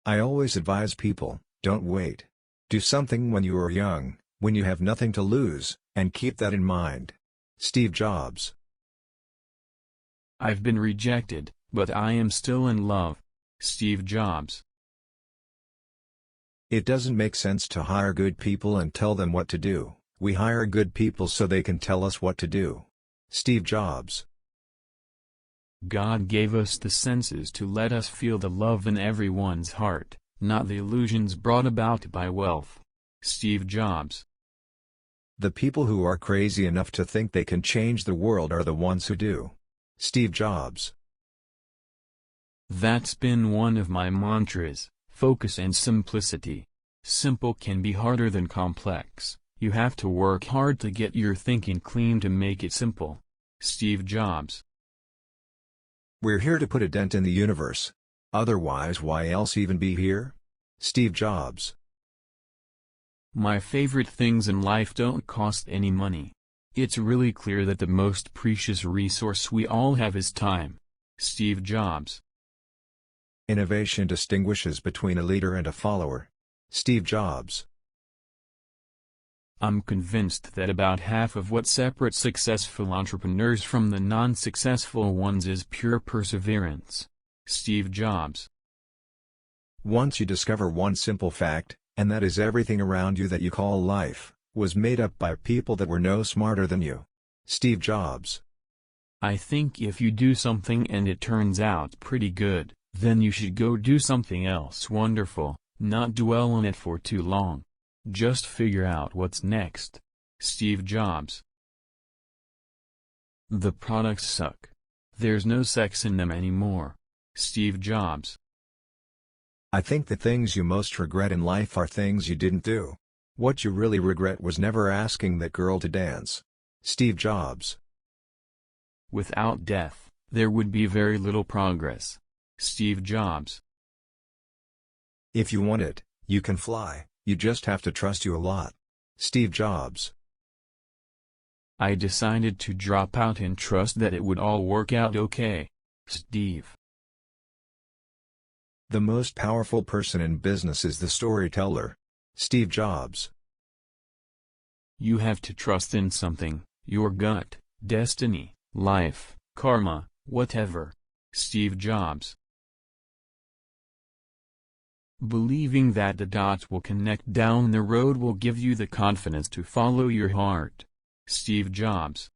I always advise people, don't wait. Do something when you are young, when you have nothing to lose, and keep that in mind. Steve Jobs. I've been rejected, but I am still in love. Steve Jobs. It doesn't make sense to hire good people and tell them what to do. We hire good people so they can tell us what to do. Steve Jobs. God gave us the senses to let us feel the love in everyone's heart, not the illusions brought about by wealth. Steve Jobs. The people who are crazy enough to think they can change the world are the ones who do. Steve Jobs. That's been one of my mantras, focus and simplicity. Simple can be harder than complex. You have to work hard to get your thinking clean to make it simple. Steve Jobs. We're here to put a dent in the universe. Otherwise, why else even be here? Steve Jobs. My favorite things in life don't cost any money. It's really clear that the most precious resource we all have is time. Steve Jobs. Innovation distinguishes between a leader and a follower. Steve Jobs. I'm convinced that about half of what separates successful entrepreneurs from the non-successful ones is pure perseverance. Steve Jobs. Once you discover one simple fact, and that is everything around you that you call life, was made up by people that were no smarter than you. Steve Jobs. I think if you do something and it turns out pretty good, then you should go do something else wonderful, not dwell on it for too long. Just figure out what's next. Steve Jobs. The products suck. There's no sex in them anymore. Steve Jobs. I think the things you most regret in life are things you didn't do. What you really regret was never asking that girl to dance. Steve Jobs. Without death, there would be very little progress. Steve Jobs. If you want it, you can fly, you just have to trust you a lot. Steve Jobs. I decided to drop out and trust that it would all work out okay. Steve. The most powerful person in business is the storyteller. Steve Jobs. You have to trust in something, your gut, destiny, life, karma, whatever. Steve Jobs. Believing that the dots will connect down the road will give you the confidence to follow your heart. Steve Jobs.